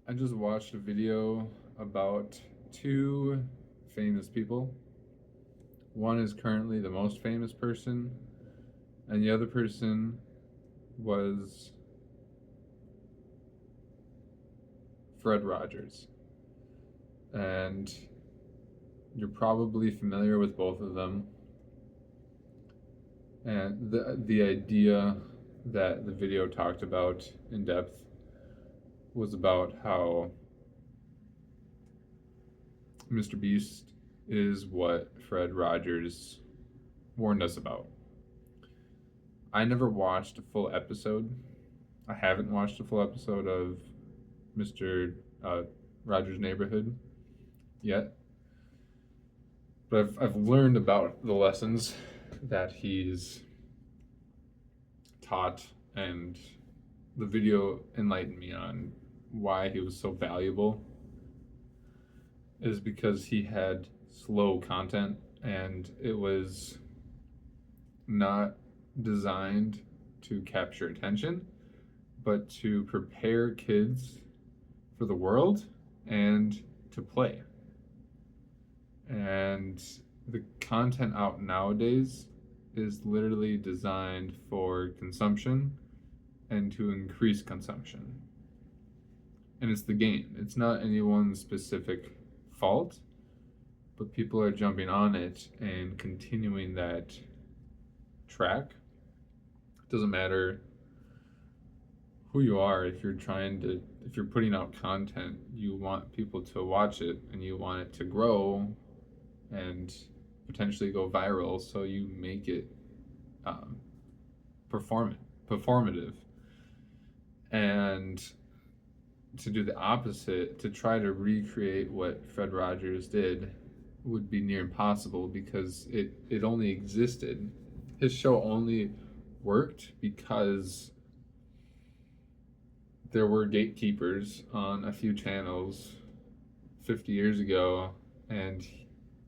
I just watched a video about two famous people. One is currently the most famous person, and the other person was Fred Rogers. And you're probably familiar with both of them. And the idea that the video talked about in depth was about how Mr. Beast is what Fred Rogers warned us about. I never watched a full episode. I haven't watched a full episode of Mr. Rogers' Neighborhood yet. But I've learned about the lessons that he's taught, and the video enlightened me on why he was so valuable is because he had slow content, and it was not designed to capture attention, but to prepare kids for the world and to play. And the content out nowadays is literally designed for consumption and to increase consumption. And it's the game. It's not anyone's specific fault, but people are jumping on it and continuing that track. It doesn't matter who you are. If you're putting out content, you want people to watch it and you want it to grow and potentially go viral, so you make it performative. And to do the opposite, to try to recreate what Fred Rogers did, would be near impossible because it only existed. His show only worked because there were gatekeepers on a few channels 50 years ago, and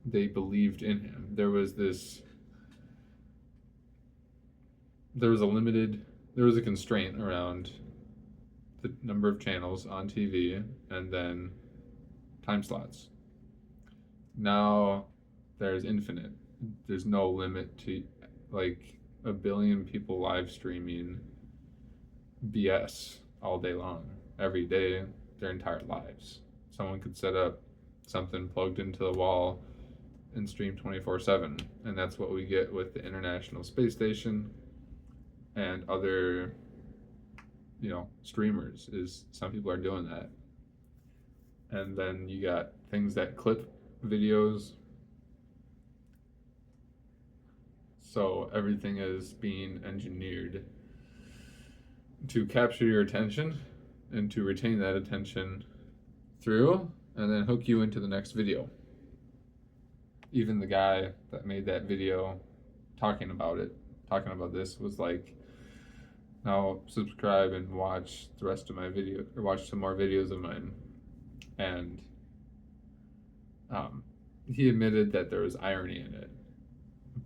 they believed in him. There was a constraint around the number of channels on TV and then time slots. Now there's infinite. There's no limit to like a billion people live streaming BS all day long, every day, their entire lives. Someone could set up something plugged into the wall and stream 24/7, and that's what we get with the International Space Station and other streamers. Is some people are doing that. And then you got things that clip videos, so everything is being engineered to capture your attention and to retain that attention through and then hook you into the next video. Even the guy that made that video talking about this, was like, now subscribe and watch the rest of my video, or watch some more videos of mine. And he admitted that there was irony in it,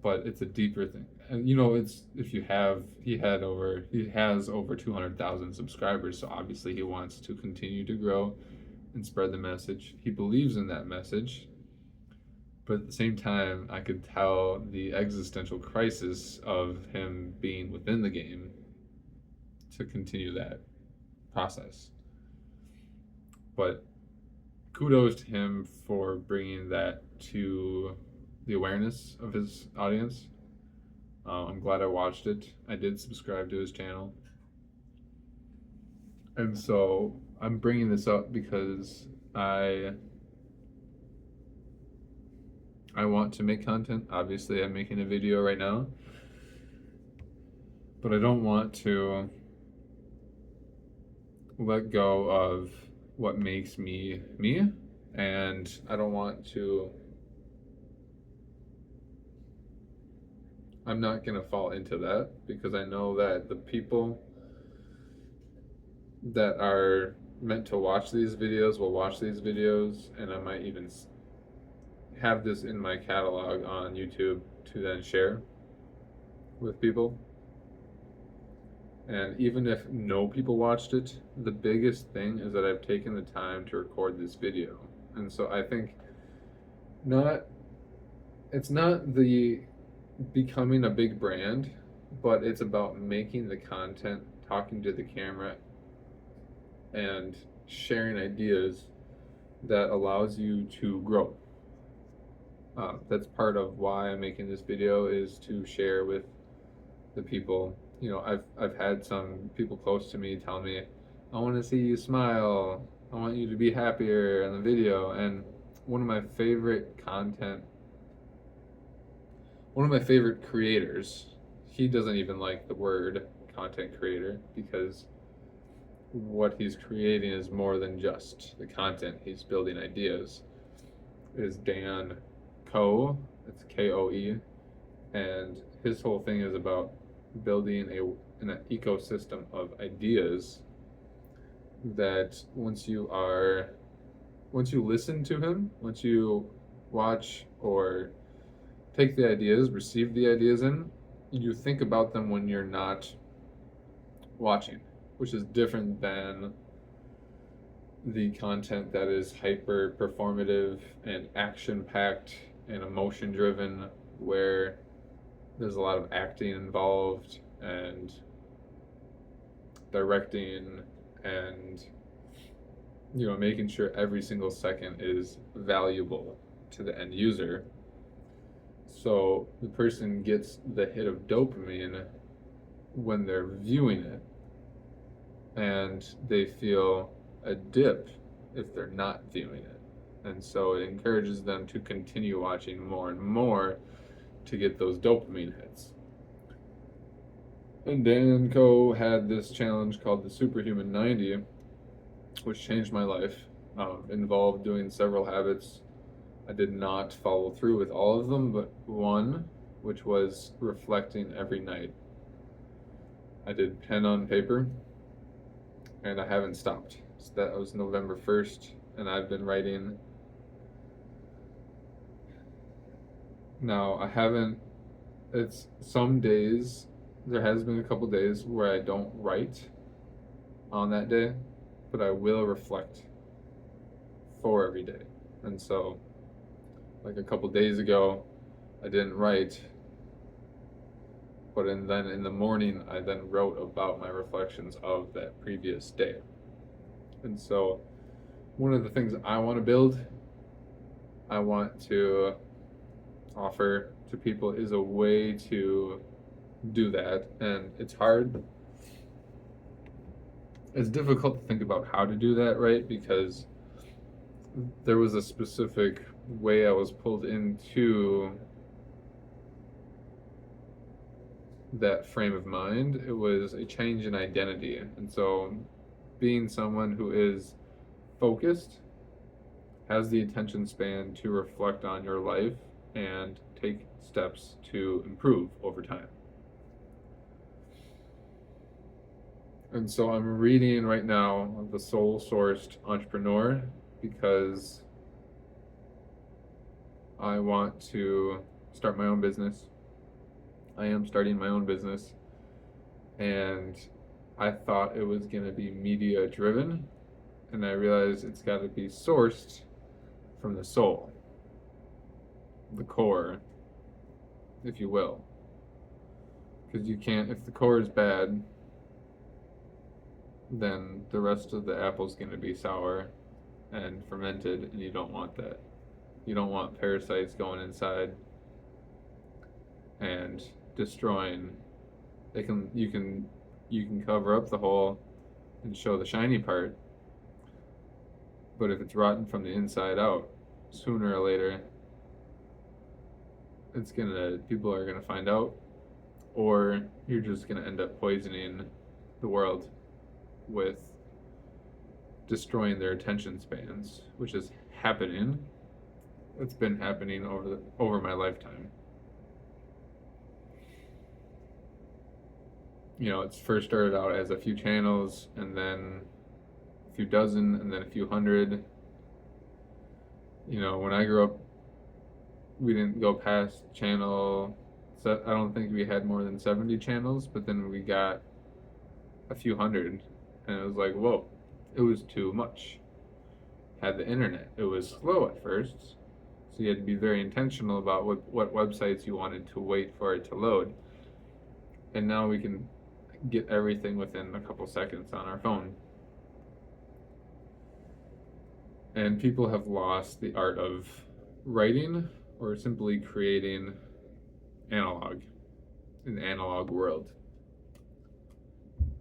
but it's a deeper thing. And it's, he has over 200,000 subscribers, so obviously he wants to continue to grow and spread the message. He believes in that message, but at the same time, I could tell the existential crisis of him being within the game to continue that process. But kudos to him for bringing that to the awareness of his audience. I'm glad I watched it. I did subscribe to his channel. And so I'm bringing this up because I want to make content. Obviously, I'm making a video right now, but I don't want to let go of what makes me me, and I don't want to. I'm not going to fall into that, because I know that the people that are meant to watch these videos will watch these videos, and I might even have this in my catalog on YouTube to then share with people. And even if no people watched it, the biggest thing is that I've taken the time to record this video. And so I think not it's not the becoming a big brand, but it's about making the content, talking to the camera, and sharing ideas that allows you to grow. That's part of why I'm making this video, is to share with the people. You know, I've had some people close to me tell me, I want to see you smile. I want you to be happier in the video. And one of my favorite content, one of my favorite creators, he doesn't even like the word content creator, because what he's creating is more than just the content. He's building ideas. Is Dan Koe. It's Koe, and his whole thing is about building an ecosystem of ideas that once you listen to him, once you watch or take the ideas, receive the ideas in, you think about them when you're not watching, which is different than the content that is hyper performative and action packed and emotion driven, where there's a lot of acting involved and directing and, you know, making sure every single second is valuable to the end user. So the person gets the hit of dopamine when they're viewing it, and they feel a dip if they're not viewing it. And so it encourages them to continue watching more and more to get those dopamine hits. And Dan Koe had this challenge called the Superhuman 90, which changed my life. Involved doing several habits. I did not follow through with all of them, but one, which was reflecting every night. I did pen on paper, and I haven't stopped. So that was November 1st, and I've been writing. Now, it's some days, there has been a couple days where I don't write on that day, but I will reflect for every day. And so, like a couple days ago, I didn't write, but then in the morning, I then wrote about my reflections of that previous day. And so, one of the things I want to build, I want to offer to people, is a way to do that. And it's hard. It's difficult to think about how to do that, right? Because there was a specific way I was pulled into that frame of mind. It was a change in identity. And so being someone who is focused, has the attention span to reflect on your life and take steps to improve over time. And so I'm reading right now The Soul Sourced Entrepreneur, because I want to start my own business. I am starting my own business, and I thought it was going to be media driven, and I realized it's got to be sourced from the soul, the core, if you will. Because you can't, if the core is bad, then the rest of the apple's going to be sour and fermented, and you don't want that. You don't want parasites going inside and destroying. You can cover up the hole and show the shiny part, but if it's rotten from the inside out, sooner or later people are gonna find out, or you're just gonna end up poisoning the world with destroying their attention spans, which is happening. It's been happening over my lifetime. You know, it's first started out as a few channels, and then a few dozen, and then a few hundred. You know, when I grew up, we didn't go past I don't think we had more than 70 channels, but then we got a few hundred, and it was like, whoa, it was too much. Had the internet, it was slow at first, so you had to be very intentional about what websites you wanted to wait for it to load. And now we can get everything within a couple seconds on our phone. And people have lost the art of writing or simply creating analog in the analog world.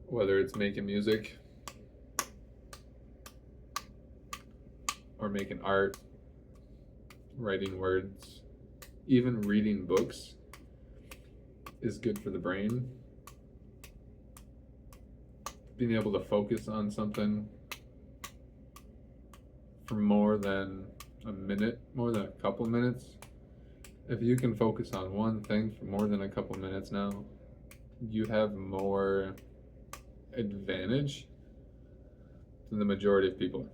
Whether it's making music or making art, writing words, even reading books is good for the brain. Being able to focus on something for more than a minute, more than a couple minutes. If you can focus on one thing for more than a couple minutes now, you have more advantage than the majority of people.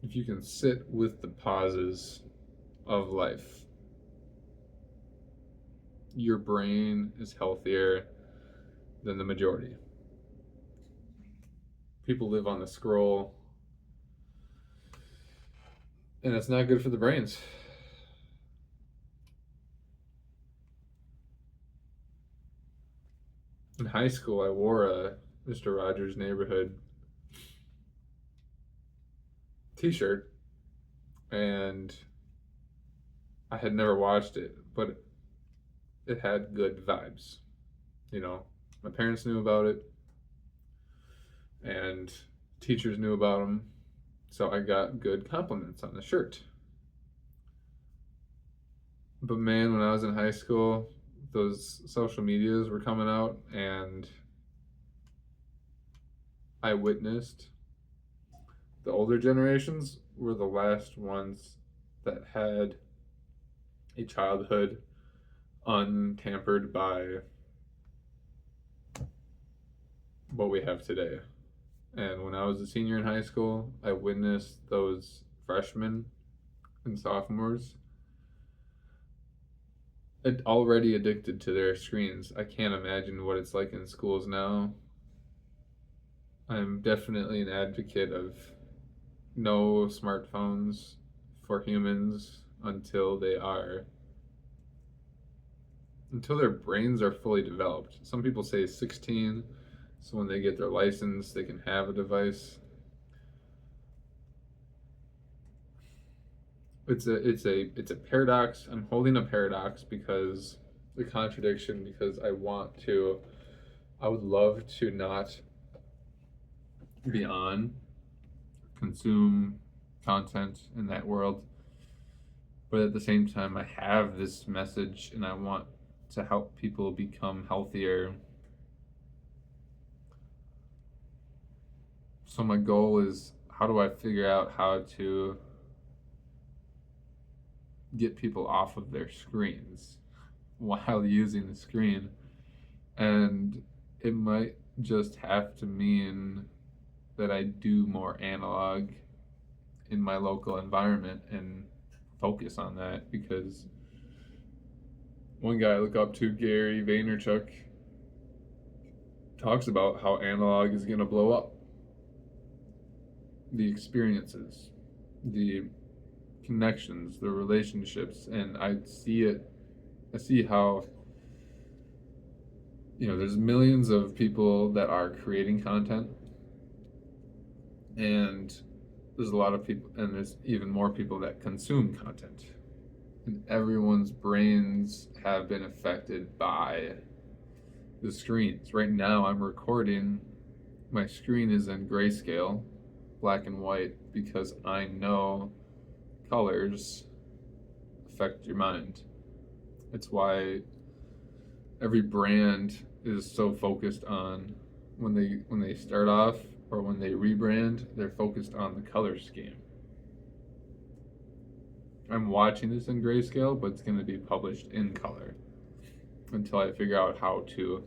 If you can sit with the pauses of life, your brain is healthier than the majority. People live on the scroll, and it's not good for the brains. In high school, I wore a Mr. Rogers' Neighborhood t-shirt, and I had never watched it, but it had good vibes. You know, my parents knew about it, and teachers knew about them, so I got good compliments on the shirt. But man, when I was in high school, those social medias were coming out, and I witnessed the older generations were the last ones that had a childhood untampered by what we have today. And when I was a senior in high school, I witnessed those freshmen and sophomores already addicted to their screens. I can't imagine what it's like in schools now. I'm definitely an advocate of no smartphones for humans until their brains are fully developed. Some people say 16, so when they get their license, they can have a device. It's a paradox. I'm holding a paradox because the contradiction, because I would love to not be on, consume content in that world, but at the same time I have this message and I want to help people become healthier. So my goal is, how do I figure out how to get people off of their screens while using the screen? And it might just have to mean that I do more analog in my local environment and focus on that, because one guy I look up to, Gary Vaynerchuk, talks about how analog is going to blow up. The experiences, the connections, the relationships, and I see how, there's millions of people that are creating content, and there's a lot of people, and there's even more people that consume content, and everyone's brains have been affected by the screens. Right now I'm recording, my screen is in grayscale, black and white, because I know colors affect your mind. It's why every brand is so focused on, when they start off or when they rebrand, they're focused on the color scheme. I'm watching this in grayscale, but it's going to be published in color until I figure out how to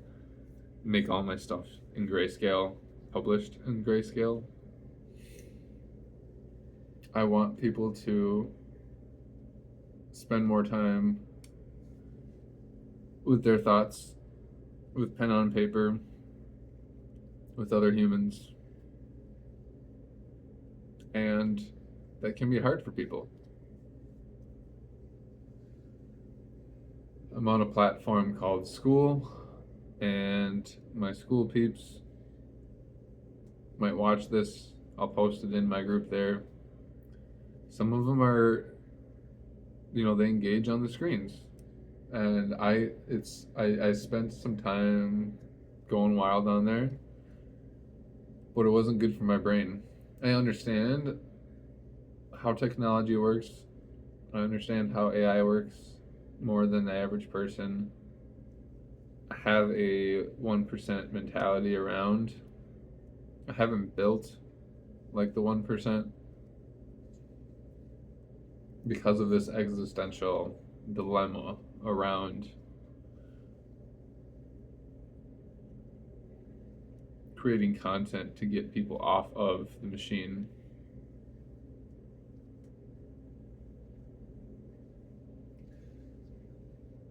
make all my stuff in grayscale, published in grayscale. I want people to spend more time with their thoughts, with pen on paper, with other humans. And that can be hard for people. I'm on a platform called School, and my school peeps might watch this. I'll post it in my group there. Some of them are, they engage on the screens, and I spent some time going wild on there, but it wasn't good for my brain. I understand how technology works. I understand how AI works more than the average person. I have a 1% mentality around. I haven't built like the 1% because of this existential dilemma around creating content to get people off of the machine.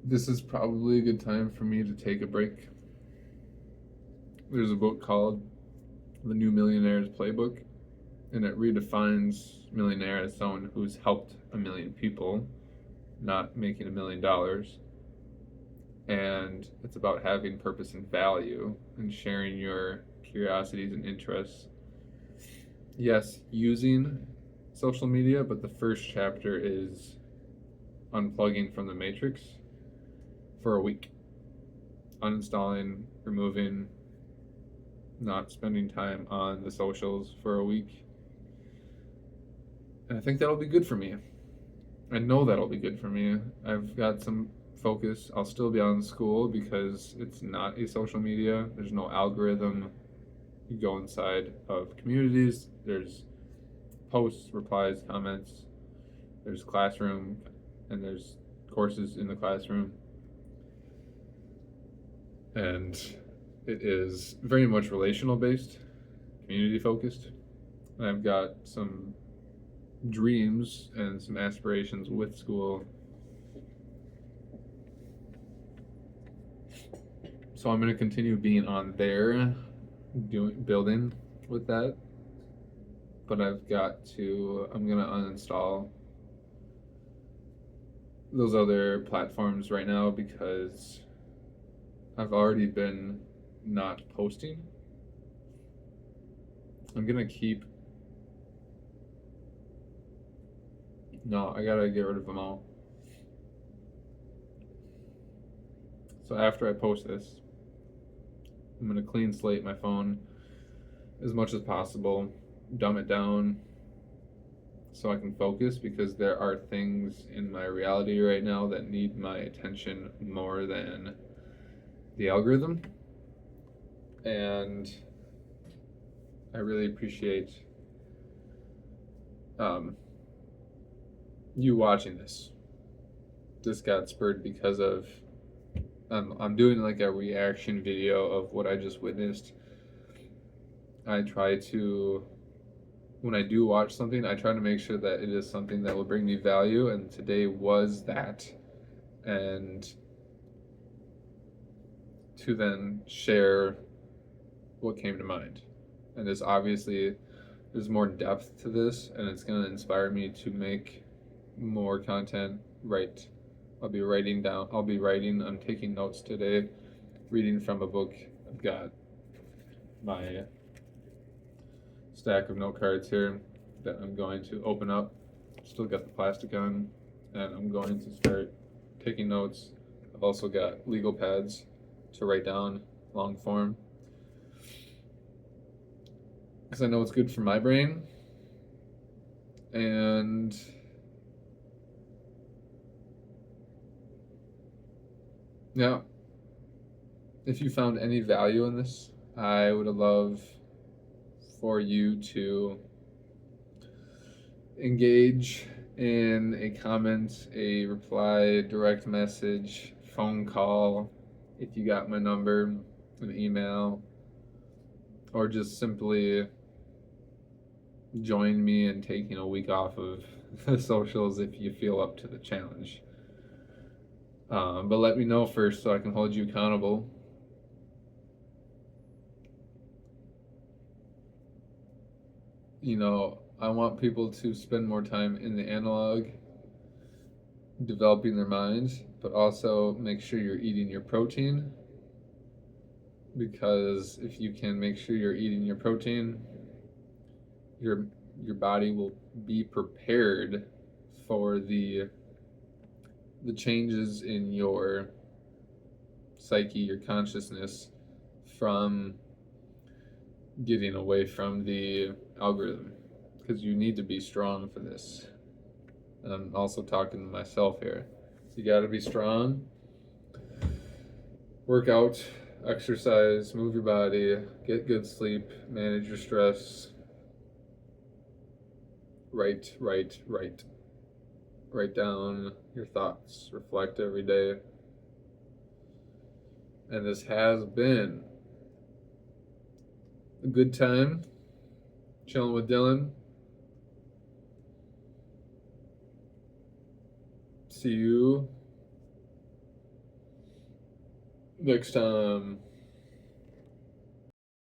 This is probably a good time for me to take a break. There's a book called The New Millionaire's Playbook, and it redefines millionaire as someone who's helped 1 million people, not making $1 million. And it's about having purpose and value and sharing your curiosities and interests. Yes, using social media, but the first chapter is unplugging from the matrix for a week. Uninstalling, removing, not spending time on the socials for a week. And I think that'll be good for me. I know that'll be good for me. I've got some focus. I'll still be on school because it's not a social media. There's no algorithm. You go inside of communities. There's posts, replies, comments. There's classroom, and there's courses in the classroom. And it is very much relational based, community focused. And I've got some dreams and some aspirations with school. So I'm going to continue being on there, building with that. But I'm going to uninstall those other platforms right now because I've already been not posting. I'm going to keep. No, I gotta get rid of them all. So after I post this, I'm gonna clean slate my phone as much as possible, dumb it down so I can focus, because there are things in my reality right now that need my attention more than the algorithm. And I really appreciate you watching this. This got spurred because of I'm doing like a reaction video of what I just witnessed. I try to, when I do watch something, I try to make sure that it is something that will bring me value, and today was that. And to then share what came to mind. And there's more depth to this, and it's going to inspire me to make more content. I'm taking notes today, reading from a book. I've got my stack of note cards here that I'm going to open up. Still got the plastic on, and I'm going to start taking notes. I've also got legal pads to write down long form, because I know it's good for my brain. And yeah, if you found any value in this, I would love for you to engage in a comment, a reply, direct message, phone call, if you got my number, an email, or just simply join me in taking a week off of the socials if you feel up to the challenge. But let me know first so I can hold you accountable. I want people to spend more time in the analog, developing their minds, but also make sure you're eating your protein. Because if you can make sure you're eating your protein, your body will be prepared for the changes in your psyche, your consciousness, from getting away from the algorithm, because you need to be strong for this. And I'm also talking to myself here. So you got to be strong. Work out, exercise, move your body, get good sleep, manage your stress. Write down your thoughts, reflect every day. And this has been a good time chilling with Dylan. See you next time.